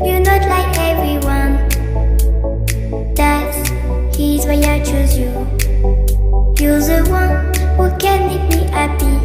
You're not like everyone. That's he's why I choose you. You're the one who can make me happy.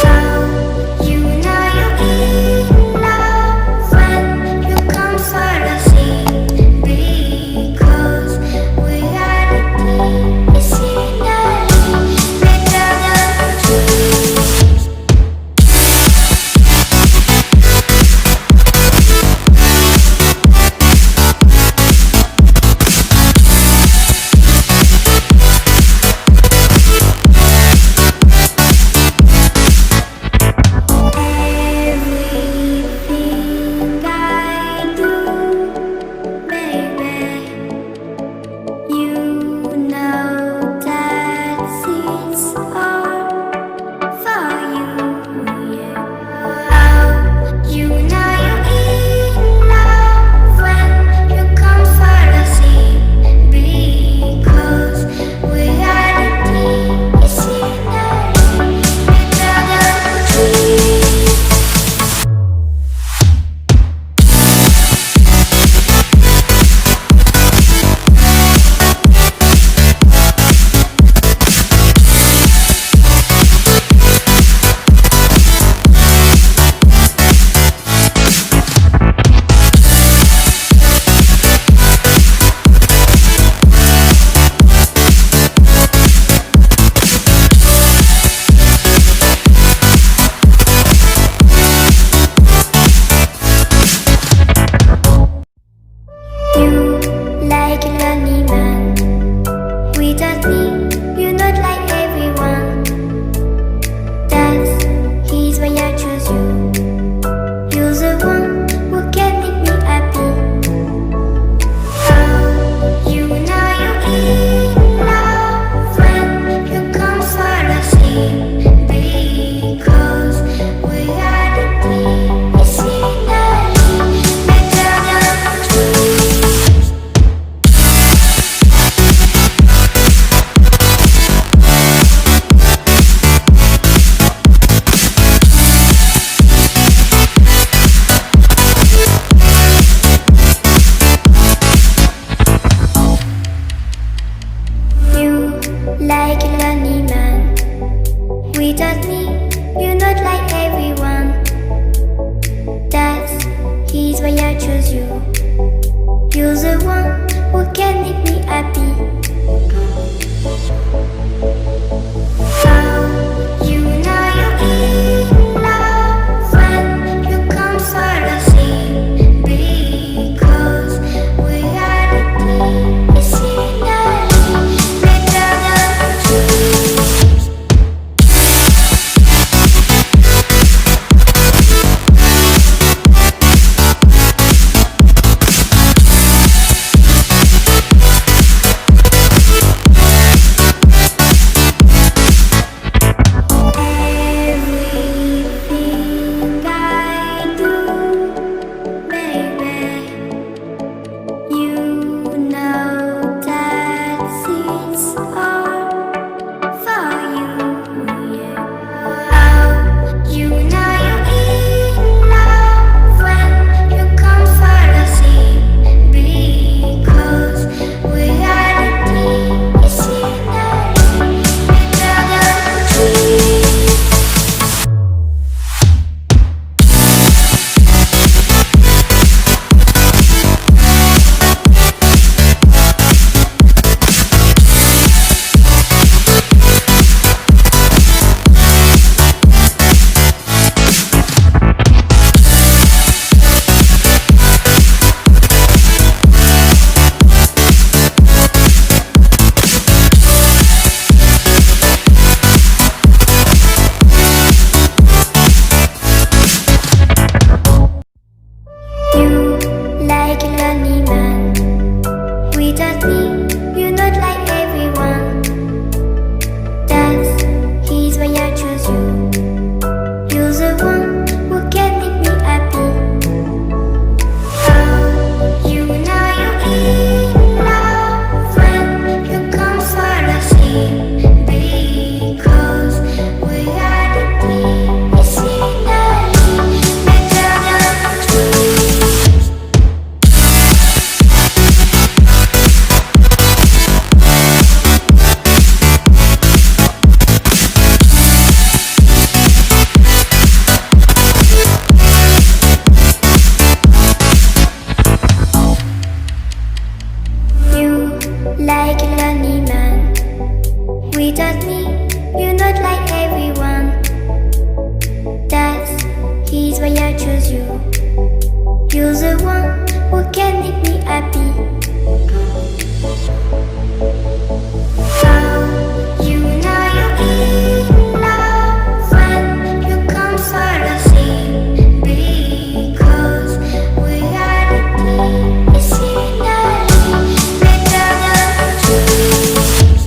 How you know you're in love when you come fall asleep? Because reality is finally better than dreams. why I choose you. You're the one who can make me happy. How you know you're in love when you come for the same. Because reality is finally better than dreams.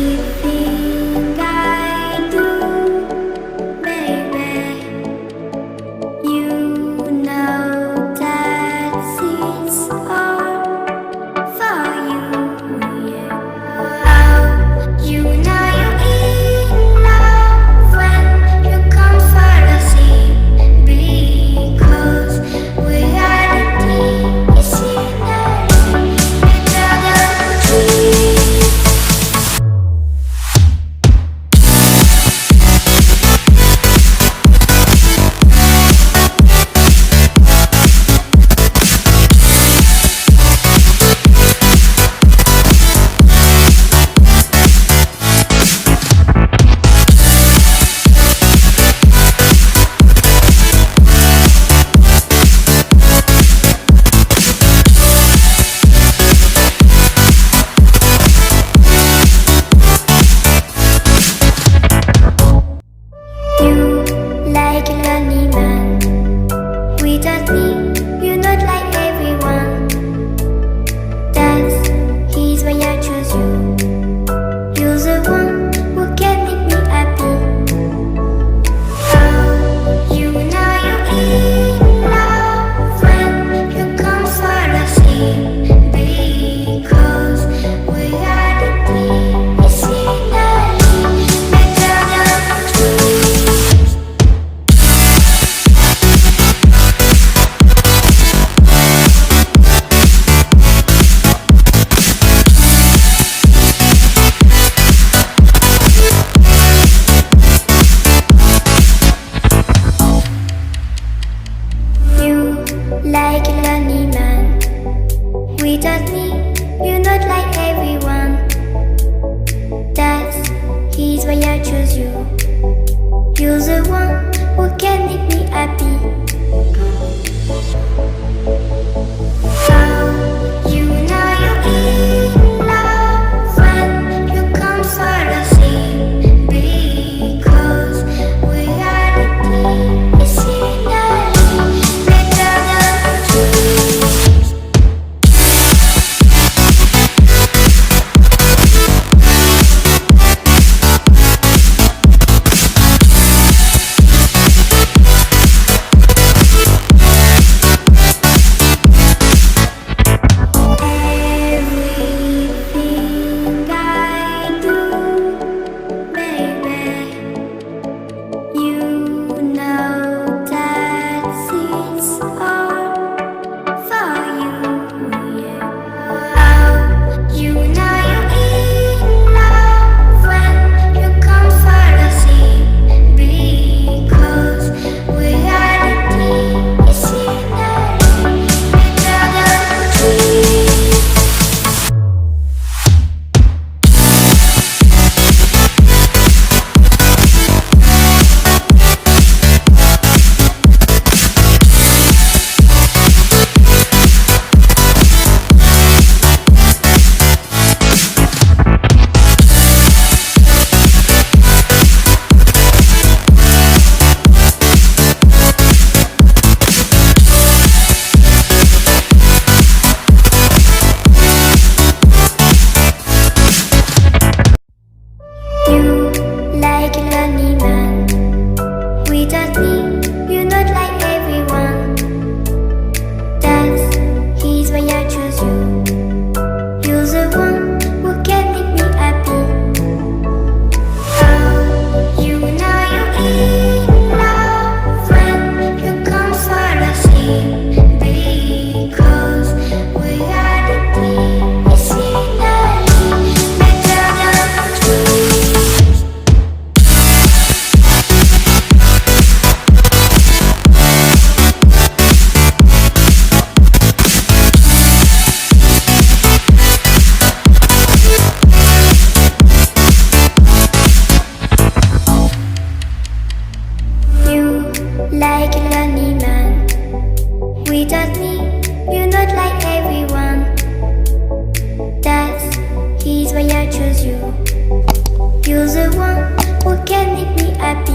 Everything I do, baby, you know that it's all for you. Yeah. Oh, you know you're in love when you come for the same. Because reality is finally better than dreams. You like a lonely man. Without me, you're not like everyone. That's he's why I choose you. You're the one who can make me happy. Oh, you know you're in love when you come for the same. Because reality is finally better than dreams. You like a lonely man. Without me, you're not like everyone. That's he's why I choose you. You're the one who can make me happy. Oh, you know you're in love when you come for the same. Because reality is finally better than dreams. Without me, you're not like everyone. That's why I chose you. You're the one who can make me happy.